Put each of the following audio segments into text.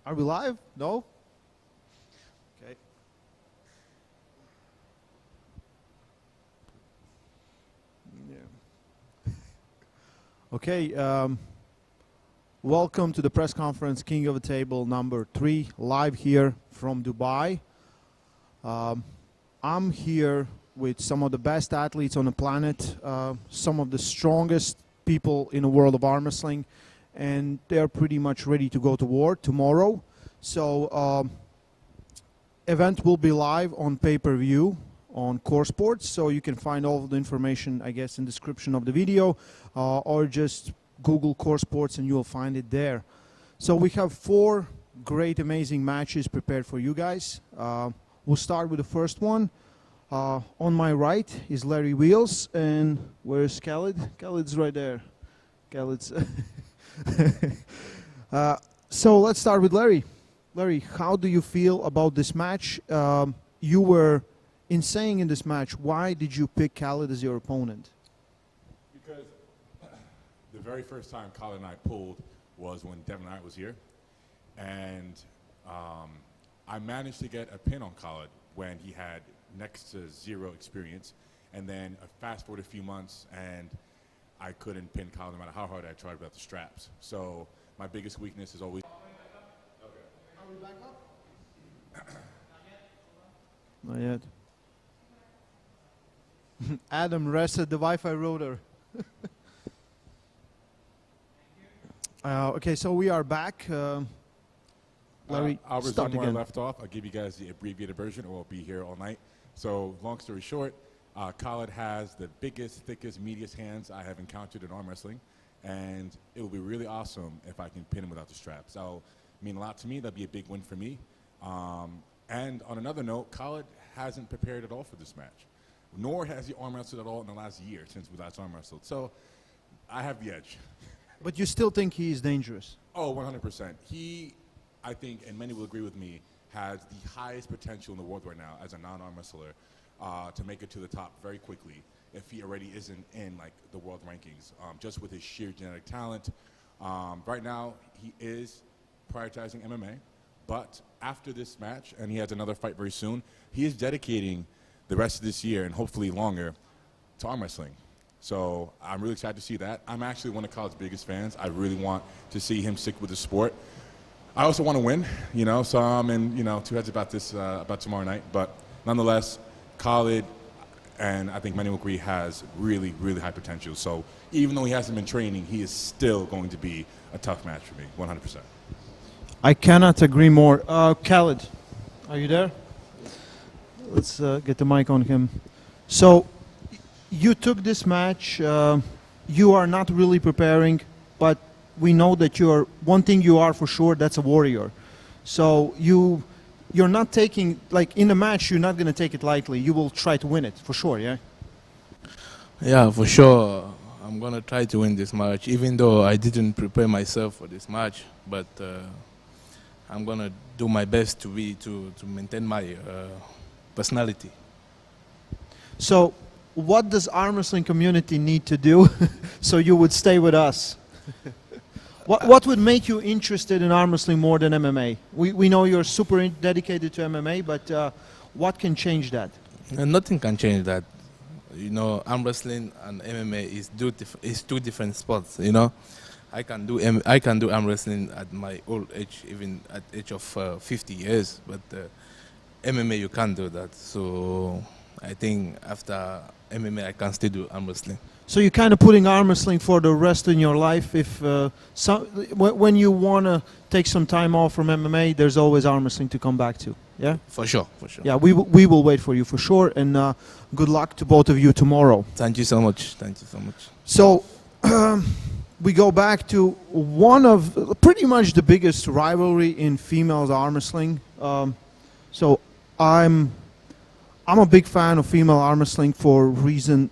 Are we live? No? Okay. Yeah. Okay. Welcome to the press conference, King of the Table number 3, live here from Dubai. I'm here with some of the best athletes on the planet, some of the strongest people in the world of arm wrestling, and they're pretty much ready to go to war tomorrow. So event will be live on pay-per-view on Core Sports, so you can find all of the information, I guess, in the description of the video, or just Google Core Sports and you'll find it there. So we have 4 great, amazing matches prepared for you guys. We'll start with the first one. On my right is Larry Wheels, and where's Khaled? Khaled's right there. Khaled's so let's start with Larry. Larry, how do you feel about this match? You were insane in this match. Why did you pick Khaled as your opponent? Because the very first time Khaled and I pulled was when Devon Larratt was here. And I managed to get a pin on Khaled when he had next to 0 experience. And then fast forward a few months, and I couldn't pin Khaled no matter how hard I tried without the straps. So my biggest weakness is always... Are we back up? Not yet. Adam rested the Wi-Fi router. Okay, so we are back. Larry, I'll resume start where I again. left off. I'll give you guys the abbreviated version, or I'll be here all night. So long story short, Khaled has the biggest, thickest, meatiest hands I have encountered in arm wrestling, and it will be really awesome if I can pin him without the straps. That'll mean a lot to me. That'll be a big win for me. And on another note, Khaled hasn't prepared at all for this match, nor has he arm wrestled at all in the last year since we last arm wrestled. So I have the edge. But you still think he is dangerous? Oh, 100%. He, I think, and many will agree with me, has the highest potential in the world right now as a non-arm wrestler to make it to the top very quickly if he already isn't in like the world rankings, just with his sheer genetic talent. Right now, he is prioritizing MMA, but after this match, and he has another fight very soon, he is dedicating the rest of this year and hopefully longer to arm wrestling. So I'm really excited to see that. I'm actually one of Khaled's biggest fans. I really want to see him stick with the sport. I also want to win, you know, so I'm in, you know, 2 heads about this, about tomorrow night. But nonetheless, Khaled, and I think many will agree, has really, really high potential. So even though he hasn't been training, he is still going to be a tough match for me, 100%. I cannot agree more. Khaled, are you there? Let's get the mic on him. So you took this match. You are not really preparing, but we know that you're one thing you are for sure. That's a warrior. So you're not taking, like in the match, you're not going to take it lightly. You will try to win it for sure. Yeah. Yeah, for sure. I'm gonna try to win this match, even though I didn't prepare myself for this match. But I'm gonna do my best to maintain my personality. So what does arm wrestling community need to do so you would stay with us? What would make you interested in arm wrestling more than MMA? We know you're super dedicated to MMA, but what can change that? Nothing can change that. You know, arm wrestling and MMA is 2 different sports. You know, I can do arm wrestling at my old age, even at age of 50 years. But MMA, you can't do that. So I think after MMA, I can still do arm wrestling. So you're kind of putting arm wrestling for the rest of your life. If when you want to take some time off from MMA, there's always arm wrestling to come back to. Yeah. For sure. For sure. Yeah, we will wait for you for sure, and good luck to both of you tomorrow. Thank you so much. Thank you so much. So we go back to one of pretty much the biggest rivalry in females arm wrestling. So I'm a big fan of female arm wrestling for a reason,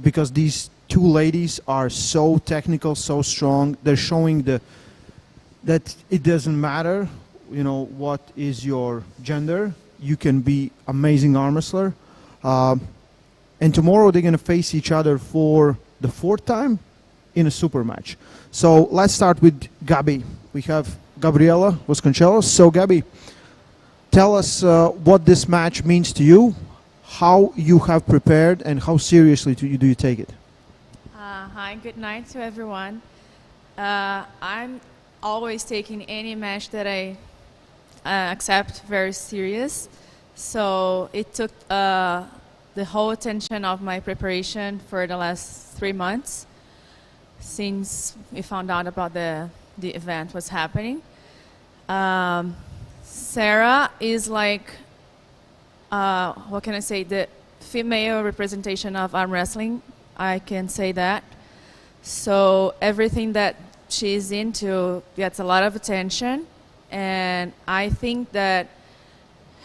because these 2 ladies are so technical, so strong. They're showing that it doesn't matter, you know, what is your gender. You can be amazing arm wrestler. And tomorrow they're going to face each other for the 4th time in a super match. So let's start with Gabi. We have Gabriella Vasconcelos. So, Gabby, tell us what this match means to you, how you have prepared, and how seriously do you take it? Hi, good night to everyone. I'm always taking any match that I accept very serious. So it took the whole attention of my preparation for the last 3 months since we found out about the event was happening. Sarah is like, what can I say, the female representation of arm wrestling. I can say that. So everything that she's into gets a lot of attention, and I think that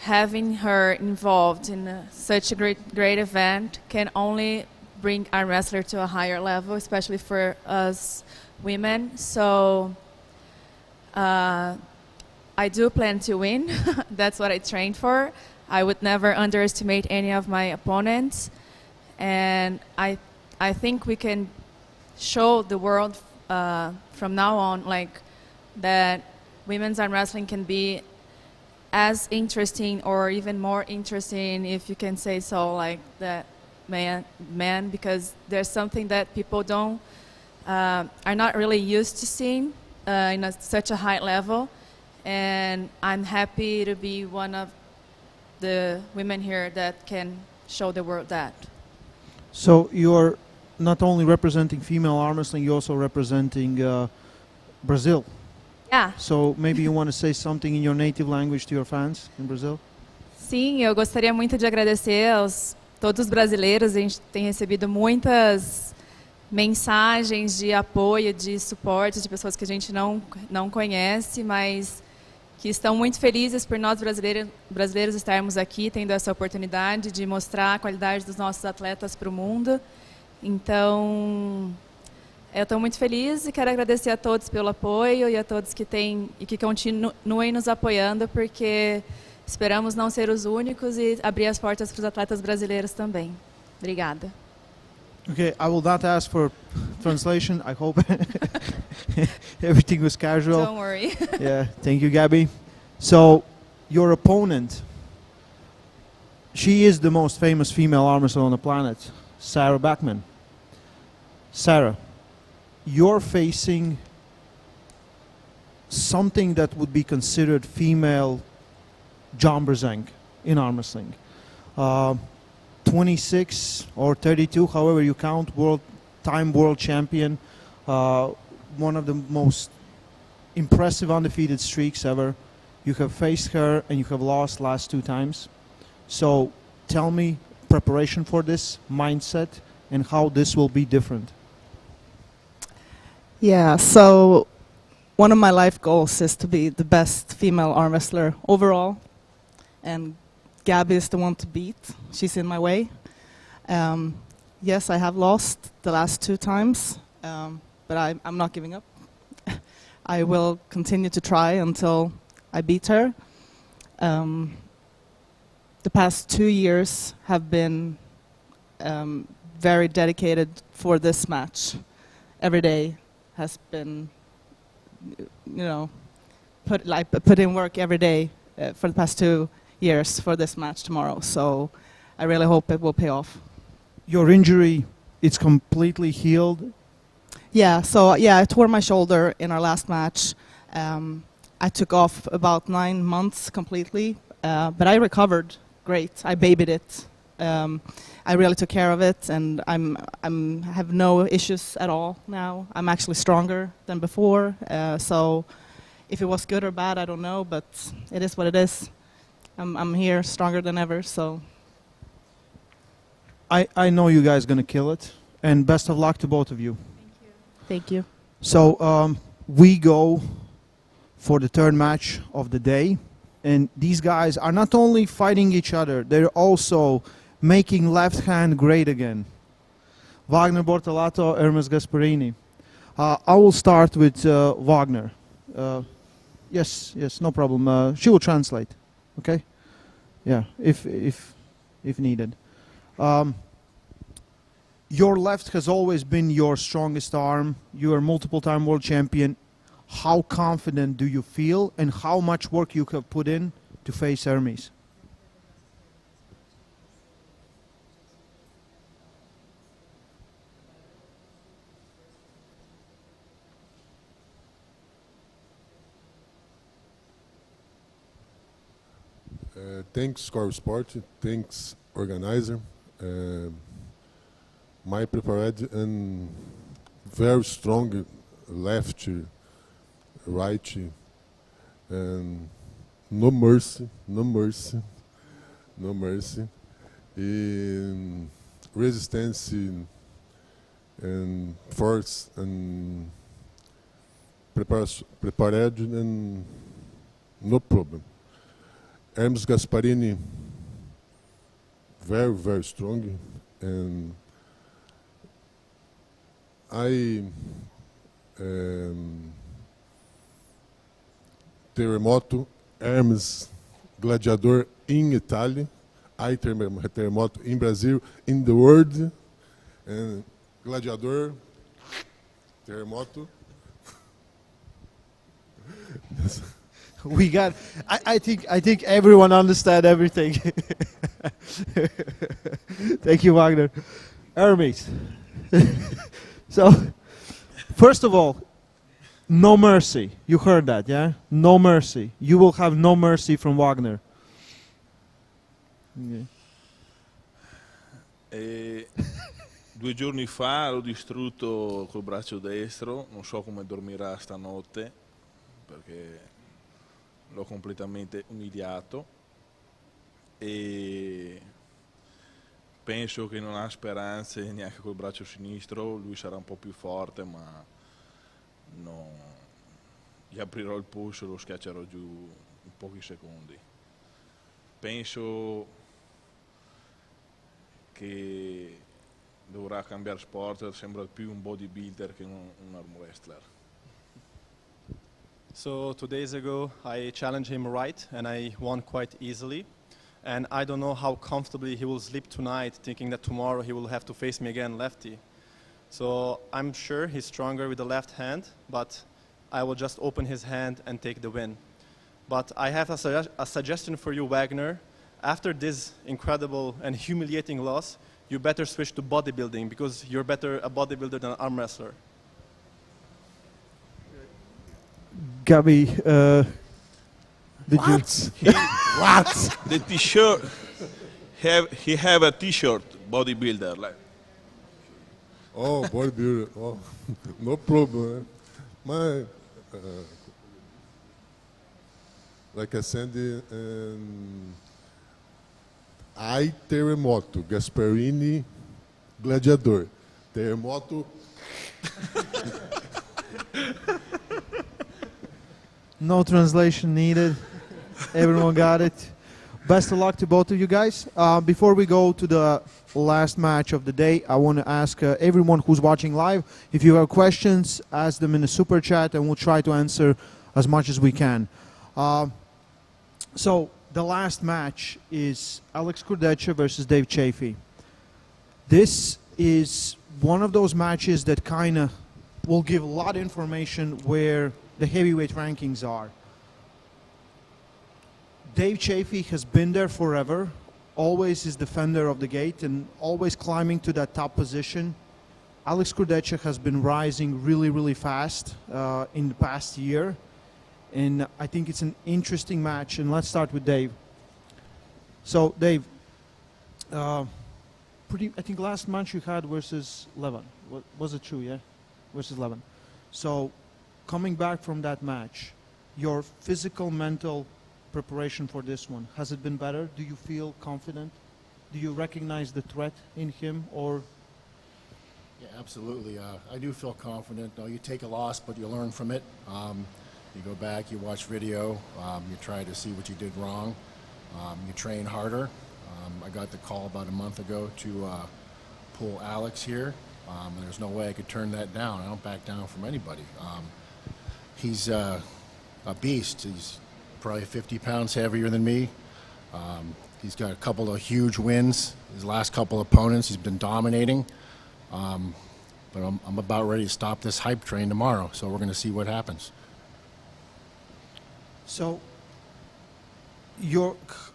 having her involved in such a great event can only bring arm wrestler to a higher level, especially for us women. So I do plan to win. That's what I trained for. I would never underestimate any of my opponents, and I think we can show the world from now on, like, that women's arm wrestling can be as interesting or even more interesting, if you can say so, like that man, because there's something that people don't are not really used to seeing in such a high level, and I'm happy to be one of the women here that can show the world that. So you're not only representing female arm wrestling, you're also representing Brazil. Yeah. So maybe you want to say something in your native language to your fans in Brazil? Sim, eu gostaria muito de agradecer aos todos os brasileiros. A gente tem recebido muitas mensagens de apoio, de suporte de pessoas que a gente não conhece, mas que estão muito felizes por nós brasileiros estarmos aqui, tendo essa oportunidade de mostrar a qualidade dos nossos atletas para o mundo. Então, eu estou muito feliz e quero agradecer a todos pelo apoio e a todos que têm e que continuem nos apoiando, porque esperamos não ser os únicos e abrir as portas para os atletas brasileiros também. Obrigada. Okay, I will not ask for translation. I hope everything was casual. Don't worry. Yeah, thank you, Gabby. So, your opponent, she is the most famous female arm wrestler on the planet, Sarah Bachman. Sarah, you're facing something that would be considered female John Brzenk in arm wrestling. 26 or 32, however you count, world champion, one of the most impressive undefeated streaks ever. You have faced her and you have lost last 2 times. So tell me preparation for this, mindset, and how this will be different. Yeah, so one of my life goals is to be the best female arm wrestler overall, and Gabby is the one to beat. She's in my way. Yes, I have lost the last 2 times, but I'm not giving up. I will continue to try until I beat her. The past 2 years have been very dedicated for this match. Every day has been, put in work every day for the past 2 years for this match tomorrow. So I really hope it will pay off. Your injury, it's completely healed? Yeah, so I tore my shoulder in our last match. I took off about 9 months completely, but I recovered great. I babied it. I really took care of it, and I have no issues at all now. I'm actually stronger than before. So if it was good or bad, I don't know, but it is what it is. I'm here stronger than ever, so. I know you guys going to kill it, and best of luck to both of you. Thank you. So we go for the 3rd match of the day, and these guys are not only fighting each other, they're also making left hand great again. Wagner Bortalato, Hermes Gasparini. I will start with Wagner. Yes, no problem. She will translate. Okay? Yeah, if needed. Your left has always been your strongest arm. You are multiple-time world champion. how confident do you feel and how much work you have put in to face Hermes? Thanks Score Sport, thanks organizer. My prepared and very strong left, right, and no mercy, no mercy, no mercy. In resistance and force and prepared and no problem. Hermes Gasparini, very, very strong, and I Terremoto, Hermes Gladiador in Italy, I Terremoto in Brazil, in the world, and Gladiador, Terremoto. We got. I think everyone understand everything. Thank you, Wagner. Hermes. So, first of all, no mercy. You heard that, yeah? No mercy. You will have no mercy from Wagner. E 2 giorni fa l'ho distrutto col braccio destro, non so come dormirà stanotte perché l'ho completamente umiliato e penso che non ha speranze neanche col braccio sinistro, lui sarà un po' più forte ma no, gli aprirò il polso e lo schiaccerò giù in pochi secondi. Penso che dovrà cambiare sport, sembra più un bodybuilder che un arm wrestler. So 2 days ago I challenged him right and I won quite easily, and I don't know how comfortably he will sleep tonight thinking that tomorrow he will have to face me again lefty. So I'm sure he's stronger with the left hand, but I will just open his hand and take the win. But I have a suggestion for you, Wagner. After this incredible and humiliating loss, you better switch to bodybuilding because you're better a bodybuilder than an arm wrestler. Gabi, did What? What? The t-shirt, he have a t-shirt, bodybuilder. Like. Oh, bodybuilder. Oh, no problem. My, like I said, I Terremoto, Gasparini, Gladiador. Terremoto. No translation needed. Everyone got it. Best of luck to both of you guys. Before we go to the last match of the day, I want to ask everyone who's watching live, if you have questions, ask them in the super chat and we'll try to answer as much as we can. So the last match is Alex Kurdecha versus Dave Chaffee. This is one of those matches that kind of will give a lot of information where the heavyweight rankings are. Dave Chaffee has been there forever, always is defender of the gate and always climbing to that top position. Alex Kurdecha has been rising really, really fast in the past year. And I think it's an interesting match. And let's start with Dave. So, Dave, I think last match you had versus Levin. Was it true, yeah? Versus Levin. So, coming back from that match, your physical, mental preparation for this one, has it been better? Do you feel confident? Do you recognize the threat in him, or? Yeah, absolutely. I do feel confident. You take a loss, but you learn from it. You go back, you watch video, you try to see what you did wrong. You train harder. I got the call about a month ago to pull Alex here, and there's no way I could turn that down. I don't back down from anybody. He's a beast. He's probably 50 pounds heavier than me. He's got a couple of huge wins. His last couple opponents, he's been dominating. But I'm about ready to stop this hype train tomorrow, so we're going to see what happens. So,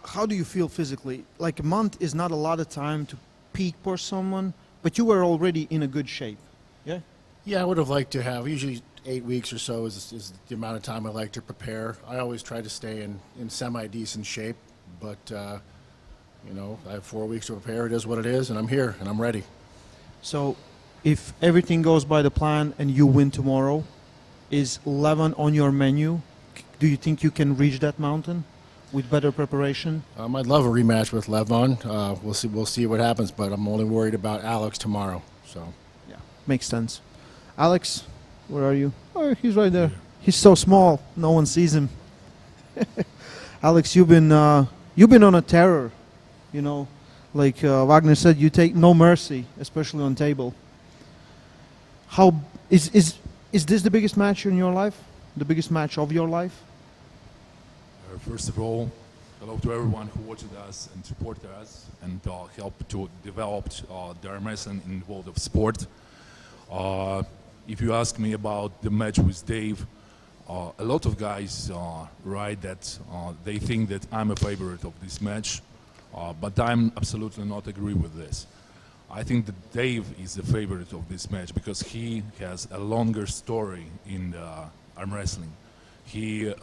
how do you feel physically? Like a month is not a lot of time to peak for someone, but you were already in a good shape. Yeah. Yeah, I would have liked to have, usually 8 weeks or so is the amount of time I like to prepare. I always try to stay in semi-decent shape, but, you know, I have 4 weeks to prepare. It is what it is, and I'm here, and I'm ready. So, if everything goes by the plan and you win tomorrow, is Levon on your menu? Do you think you can reach that mountain with better preparation? I'd love a rematch with Levon. We'll see what happens, but I'm only worried about Alex tomorrow. So, yeah, makes sense. Alex, where are you? Oh, he's right there. He's so small, no one sees him. Alex, you've been on a terror, you know. Like Wagner said, you take no mercy, especially on table. How is this the biggest match in your life? The biggest match of your life? First of all, hello to everyone who watched us and supported us and helped to develop the arm wrestling in the world of sport. If you ask me about the match with Dave, a lot of guys write that they think that I'm a favorite of this match, but I'm absolutely not agree with this. I think that Dave is the favorite of this match because he has a longer story in the arm wrestling. He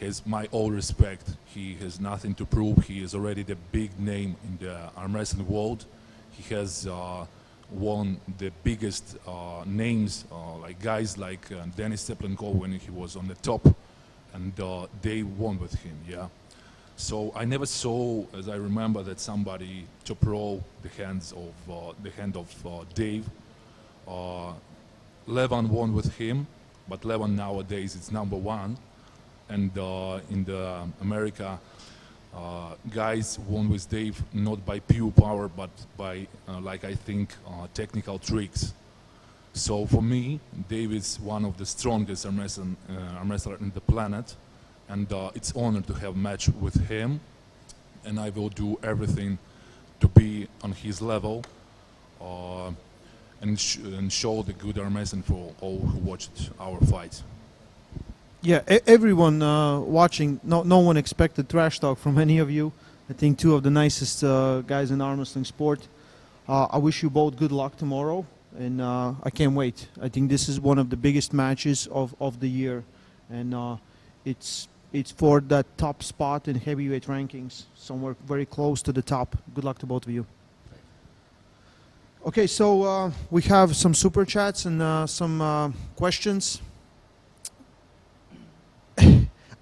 has my all respect. He has nothing to prove. He is already the big name in the arm wrestling world. He has won the biggest names, like guys like Denis Steplenko when he was on the top, and they won with him. Yeah. So I never saw, as I remember, that somebody top row the hand of Dave. Levon won with him, but Levon nowadays is #1, and in the America, guys won with Dave not by pure power, but by, like I think, technical tricks. So for me, Dave is one of the strongest arm wrestler on the planet, and it's an honor to have a match with him, and I will do everything to be on his level and show the good arm wrestling for all who watched our fight. Yeah, everyone watching, no one expected trash talk from any of you. I think two of the nicest guys in arm wrestling sport. I wish you both good luck tomorrow, and I can't wait. I think this is one of the biggest matches of the year, and it's for that top spot in heavyweight rankings, somewhere very close to the top. Good luck to both of you. Okay, so we have some super chats and some questions.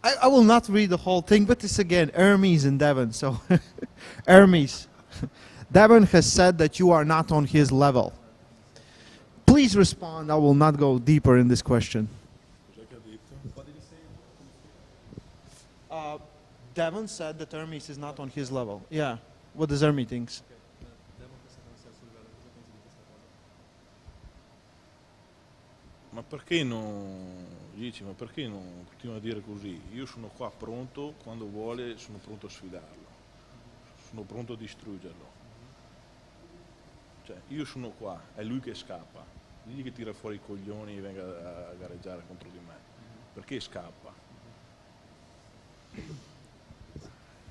I will not read the whole thing, but it's again Hermes and Devon. So, Hermes, Devon has said that you are not on his level. Please respond. I will not go deeper in this question. Devon said that Hermes is not on his level. Yeah. What does Hermes think? Ma perché non continua a dire così? Io sono qua pronto, quando vuole sono pronto a sfidarlo, sono pronto a distruggerlo. Cioè, io sono qua, è lui che scappa, digli che tira fuori i coglioni e venga a gareggiare contro di me. Perché scappa?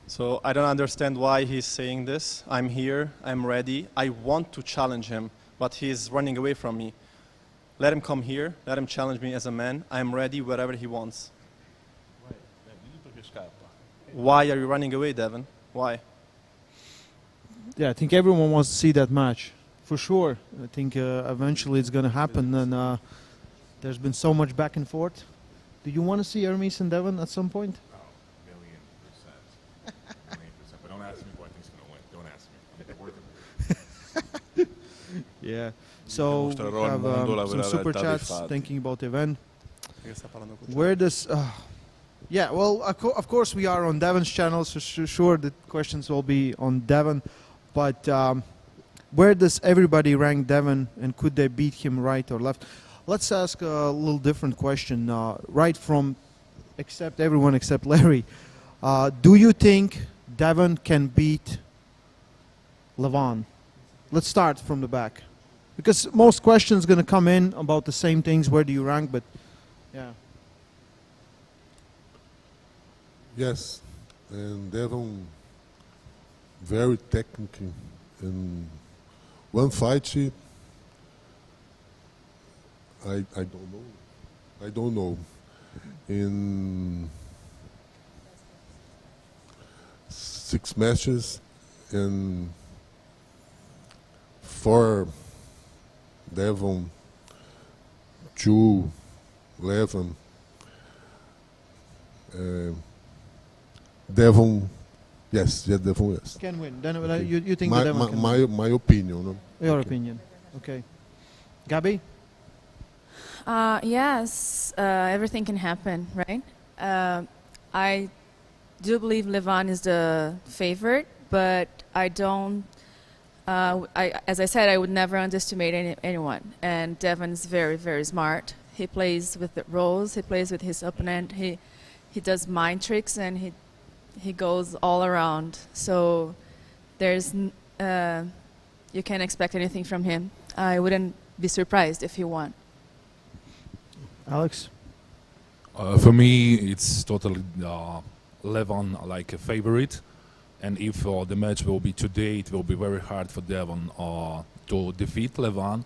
So I don't understand why he's saying this. I'm here, I'm ready, I want to challenge him, but he's running away from me. Let him come here, let him challenge me as a man. I'm ready wherever he wants. Why are you running away, Devon? Why? Yeah, I think everyone wants to see that match, for sure. I think eventually it's going to happen, and there's been so much back and forth. Do you want to see Hermes and Devon at some point? Oh, 1,000,000%. 1,000,000%. But don't ask me who I think's going to win. Don't ask me. I'm worth it. Yeah. So we have some super chats thinking about the event. Where does... yeah, well, of course we are on Devon's channel, so sure the questions will be on Devon. But where does everybody rank Devon, and could they beat him right or left? Let's ask a little different question. Right from everyone except Larry. Do you think Devon can beat Levon? Let's start from the back. Because most questions going to come in about the same things. Where do you rank? But, yeah. Yes, and Devon very technical. In one fight, I don't know. I don't know. In 6 matches and 4 Devon, 2 11. Devon, yes, Devon, yes. Can win. Then you think my, that Devon can my, win? my opinion. No? Your Okay. opinion. Okay. Gabi? Yes, everything can happen, right? I do believe Levan is the favorite, but I don't. As I said, I would never underestimate anyone. And Devon is very, very smart. He plays with the roles. He plays with his opponent. He does mind tricks, and he goes all around. So there's you can't expect anything from him. I wouldn't be surprised if he won. Alex? For me, it's totally Levon like a favorite, and if the match will be today, it will be very hard for Devon to defeat Levon,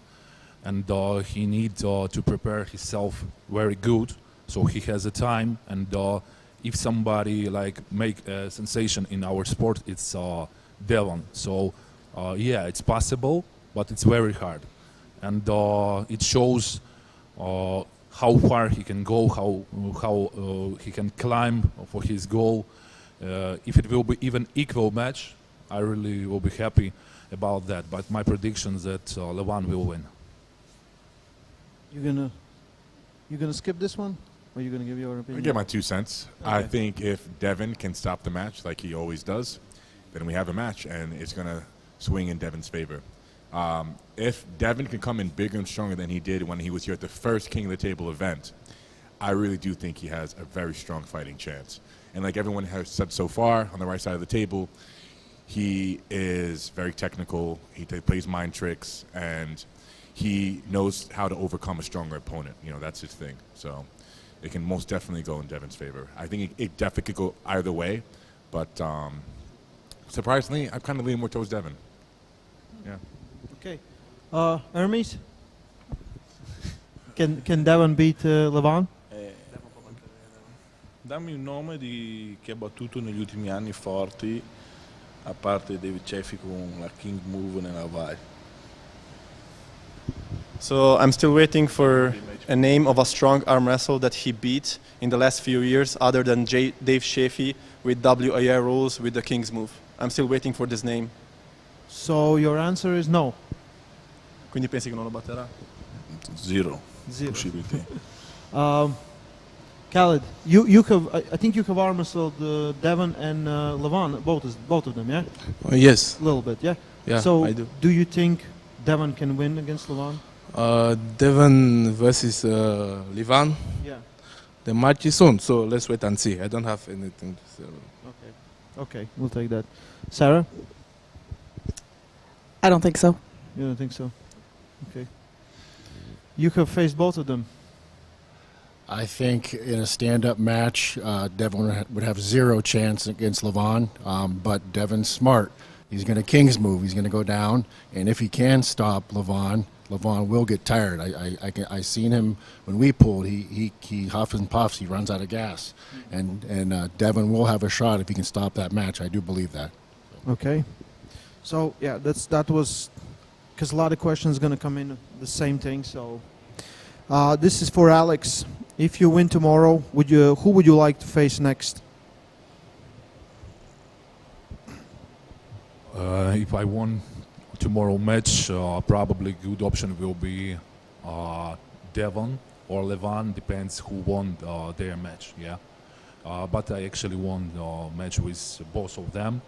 and he needs to prepare himself very good, so he has a time. And if somebody like make a sensation in our sport, it's Devon. So yeah, it's possible, but it's very hard, and it shows how far he can go, how he can climb for his goal. If it will be even equal match, I really will be happy about that. But my prediction is that Levan will win. You gonna skip this one, or you gonna give your I opinion? give my 2 cents. Okay. I think if Devon can stop the match like he always does, then we have a match, and it's gonna swing in Devon's favor. If Devon can come in bigger and stronger than he did when he was here at the first King of the Table event, I really do think he has a very strong fighting chance. And like everyone has said so far on the right side of the table, he is very technical. He plays mind tricks, and he knows how to overcome a stronger opponent. You know, that's his thing. So it can most definitely go in Devon's favor. I think it definitely could go either way, but surprisingly, I'm kind of leaning more towards Devon. Yeah. Okay. Hermes? Can Devon beat Levan? Dammi un nome che ha battuto negli ultimi anni forti, a parte David Chaffee con la King Move nella Vai. So I'm still waiting for a name of a strong arm wrestler that he beat in the last few years, other than Dave Chaffee with WAR rules with the King's Move. I'm still waiting for this name. So your answer is no. Quindi pensi che non lo batterà? Zero. Possibility. Khaled, you have I think you have arm wrestled Devon and Levan, both of them, yeah? Yes. A little bit, yeah. Yeah, So I do. do you think Devon can win against Levan? Devon versus Levan. Yeah. The match is soon, so let's wait and see. I don't have anything to say. Okay, we'll take that. Sarah, I don't think so. you don't think so? Okay. You have faced both of them. I think in a stand-up match, Devon would have 0 chance against Levan, but Devon's smart. He's going to King's Move. He's going to go down, and if he can stop Levan, Levan will get tired. I seen him when we pulled. He huffs and puffs. He runs out of gas, and Devon will have a shot if he can stop that match. I do believe that. Okay. So yeah, that was because a lot of questions going to come in the same thing. So this is for Alex. If you win tomorrow, who would you like to face next? If I won tomorrow match, probably good option will be Devon or Levan, depends who won their match. Yeah, but I actually won the match with both of them.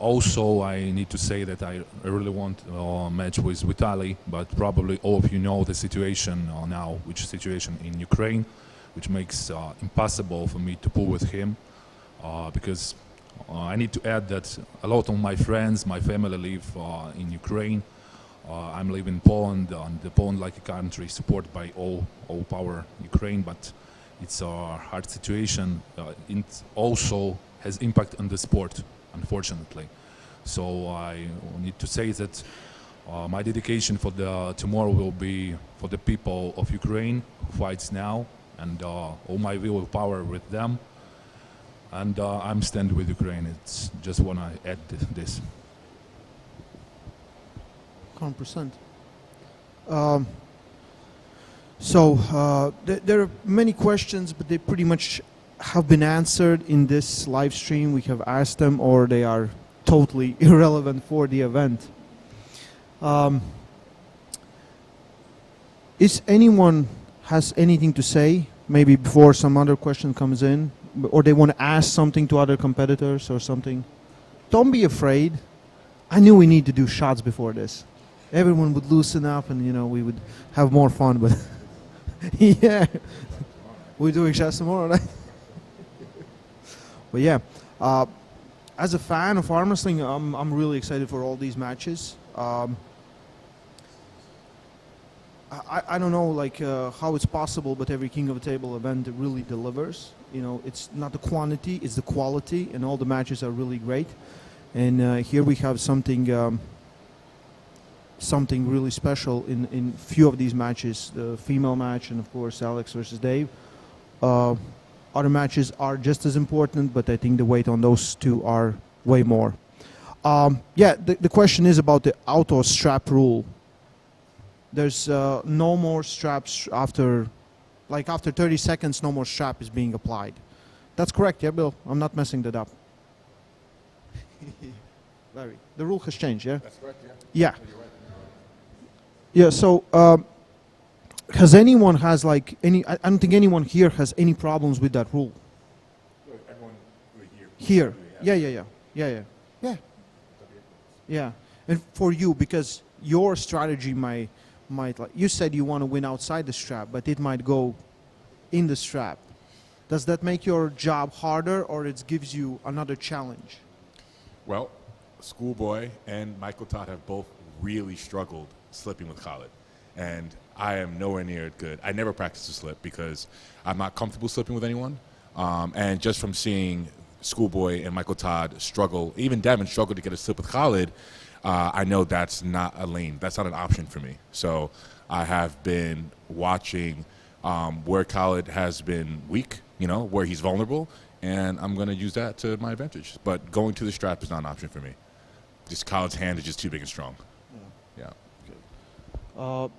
Also, I need to say that I really want a match with Vitaly, but probably all of you know the situation now, which situation in Ukraine, which makes impossible for me to pull with him, because I need to add that a lot of my friends, my family live in Ukraine. I'm living in Poland, and Poland, like a country, supported by all power Ukraine, but it's a hard situation. It also has impact on the sport, unfortunately. So I need to say that my dedication for the tomorrow will be for the people of Ukraine who fights now, and all my willpower with them. And I'm standing with Ukraine. It's just want to add this. 100%. There are many questions, but they pretty much have been answered in this live stream. We have asked them, or they are totally irrelevant for the event. Is anyone has anything to say, maybe before some other question comes in, or they want to ask something to other competitors or something? Don't be afraid. I knew we need to do shots before this. Everyone would loosen up, and we would have more fun. But yeah, we're doing shots tomorrow, right? But yeah, as a fan of arm wrestling, I'm really excited for all these matches. I don't know how it's possible, but every King of the Table event really delivers. It's not the quantity, it's the quality, and all the matches are really great. And here we have something really special in few of these matches. The female match, and of course Alex versus Dave. Other matches are just as important, but I think the weight on those two are way more. The question is about the auto strap rule. There's no more straps after 30 seconds, no more strap is being applied. That's correct, yeah, Bill? I'm not messing that up. Larry, the rule has changed, yeah? That's correct, yeah. Yeah. Yeah, so has anyone has I don't think anyone here has any problems with that rule. Everyone Here. Yeah. Yeah. And for you, because your strategy might you said you want to win outside the strap, but it might go in the strap. Does that make your job harder, or it gives you another challenge? Well, Schoolboy and Michael Todd have both really struggled slipping with Khaled, and I am nowhere near it good. I never practice a slip because I'm not comfortable slipping with anyone, and just from seeing Schoolboy and Michael Todd struggle, even Devon struggle to get a slip with Khaled, I know that's not a lane. That's not an option for me. So I have been watching where Khaled has been weak, where he's vulnerable, and I'm going to use that to my advantage. But going to the strap is not an option for me. Just Khaled's hand is just too big and strong. Yeah.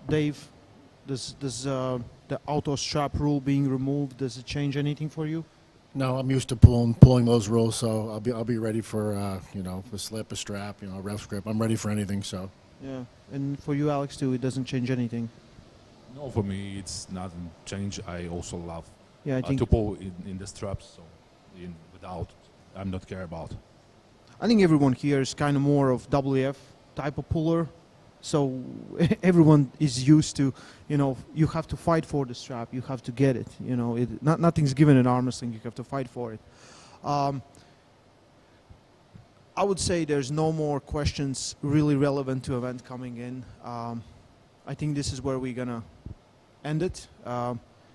Dave, does the auto strap rule being removed, does it change anything for you? No, I'm used to pulling those rules, so I'll be ready for a slip, a strap, a ref grip. I'm ready for anything. So. Yeah, and for you, Alex, too, it doesn't change anything. No, for me, it's not a change. I also love I think to pull in the straps, so without, I'm not care about. I think everyone here is kind of more of WF type of puller. So everyone is used to, you have to fight for the strap. You have to get it. Nothing's given in arm wrestling. You have to fight for it. I would say there's no more questions really relevant to event coming in. I think this is where we're going to end it.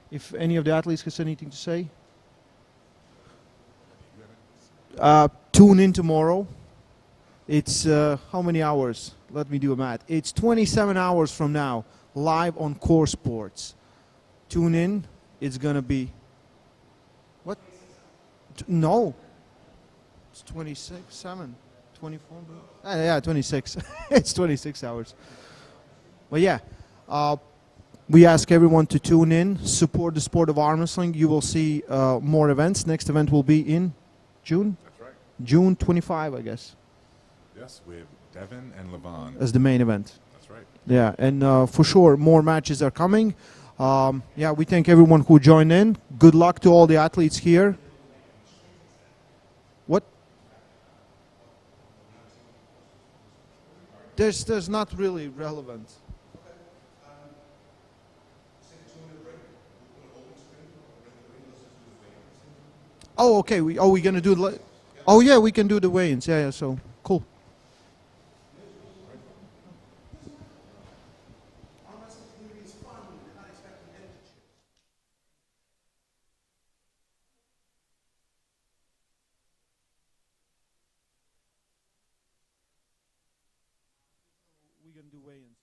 If any of the athletes has anything to say. Tune in tomorrow. It's how many hours? Let me do a math. It's 27 hours from now, live on Core Sports. Tune in. It's going to be... What? No. It's 26, 7, 24. Yeah, 26. It's 26 hours. But yeah, we ask everyone to tune in, support the sport of arm wrestling. You will see more events. Next event will be in June? That's right. June 25, I guess. Yes, with Devon and Levon. As the main event. That's right. Yeah, and for sure, more matches are coming. We thank everyone who joined in. Good luck to all the athletes here. What? There's not really relevant. Oh, okay. We gonna do. Oh yeah, we can do the weigh-ins. Yeah. So cool. gonna do weigh-ins.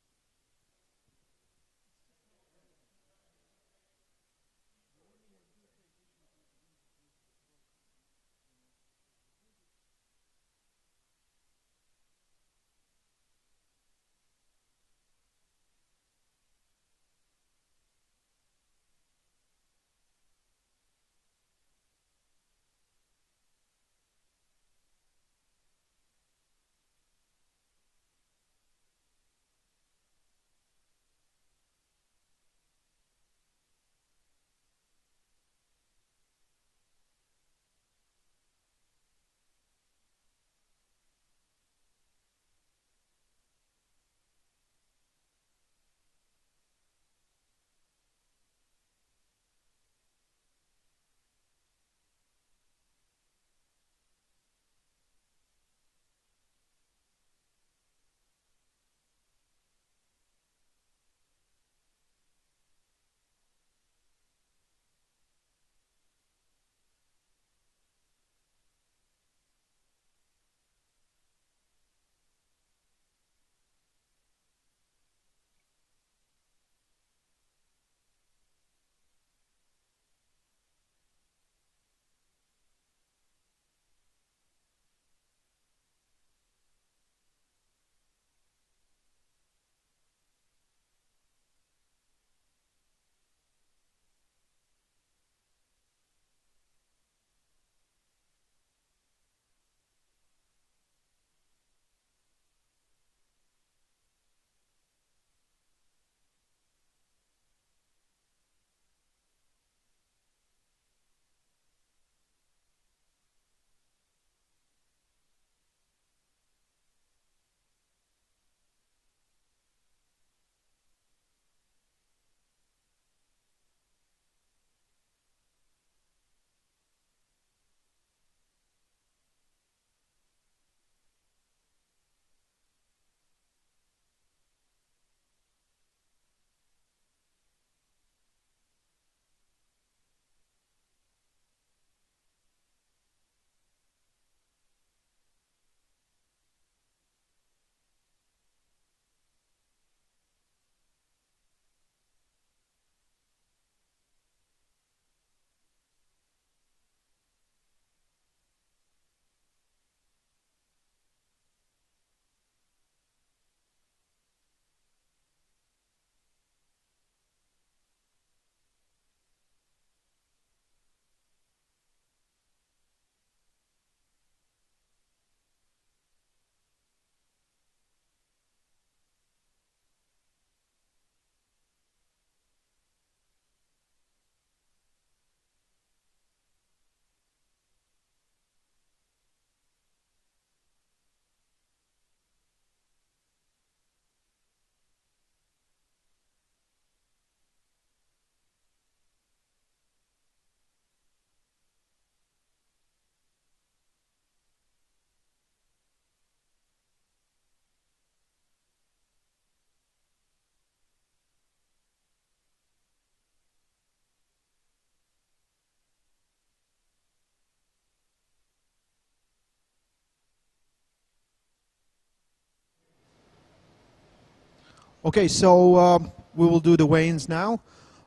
Okay, so we will do the weigh-ins now.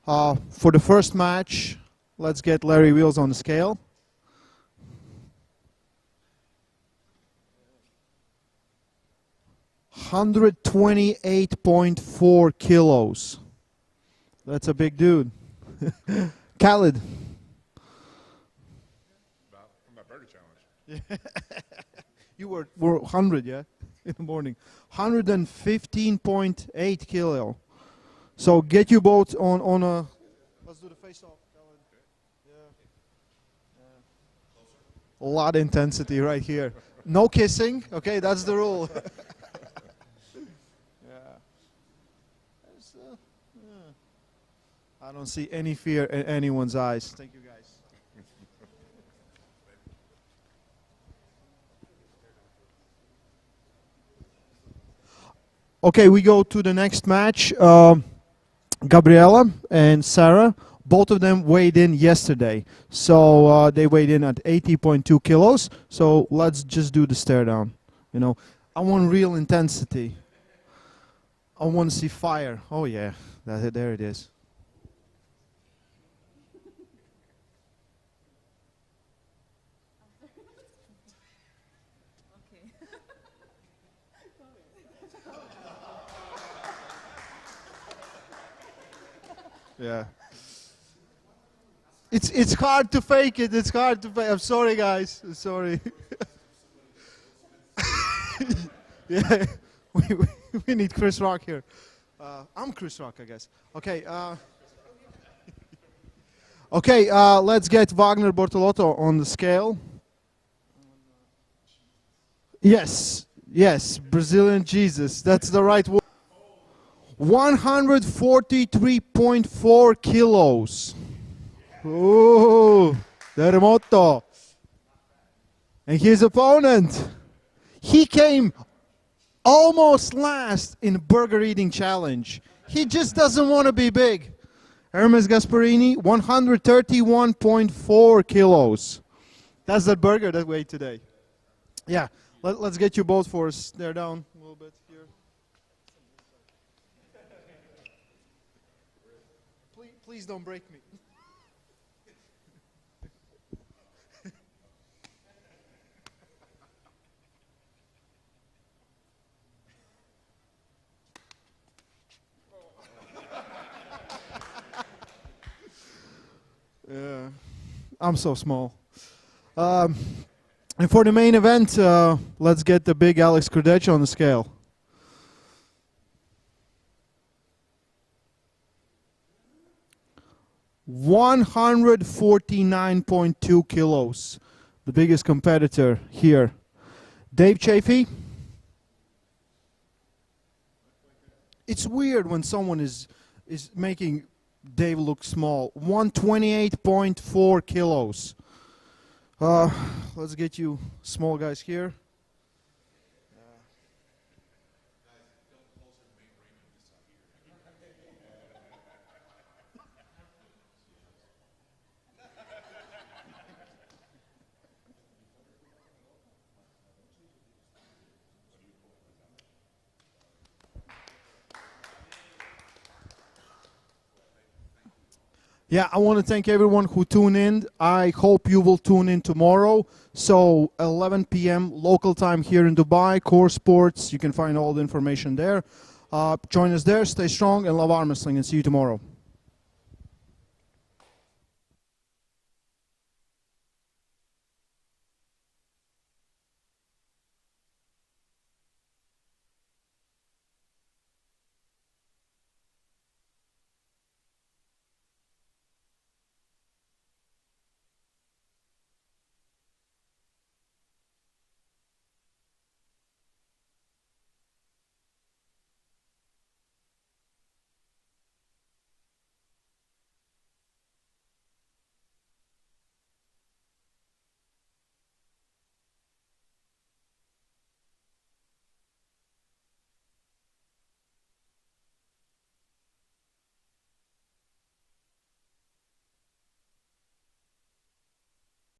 For the first match, let's get Larry Wheels on the scale. $128.4 kilos. That's a big dude. Khaled. From that burger challenge. You were 100, yeah, in the morning. 115.8 kilo. So get you both on a. Let's do the face-off. Yeah. A lot of intensity right here. No kissing. Okay, that's the rule. I don't see any fear in anyone's eyes. Thank you, guys. Okay, we go to the next match. Gabriella and Sarah, both of them weighed in yesterday. So they weighed in at 80.2 kilos. So let's just do the stare down. You know, I want real intensity. I want to see fire. Oh yeah, there it is. Yeah. It's hard to fake it. It's hard to fake. I'm sorry, guys. I'm sorry. Yeah, we need Chris Rock here. I'm Chris Rock, I guess. Okay. Okay. Let's get Wagner Bortalato on the scale. Yes. Yes. Brazilian Jesus. That's the right word. 143.4 kilos. Ooh, Terremoto. And his opponent, he came almost last in the burger eating challenge. He just doesn't want to be big. Hermes Gasparini, 131.4 kilos. That's that burger that weighed today. Yeah, let's get you both for us. They're down a little bit here. Please don't break me. Yeah, I'm so small. And for the main event, let's get the big Alex Kurdecha on the scale. $149.2 kilos, the biggest competitor here. Dave Chaffee. It's weird when someone is making Dave look small. 128.4 kilos. Let's get you small guys here. Yeah, I want to thank everyone who tuned in. I hope you will tune in tomorrow. So 11 p.m. local time here in Dubai, Core Sports. You can find all the information there. Join us there. Stay strong and love arm wrestling, and see you tomorrow.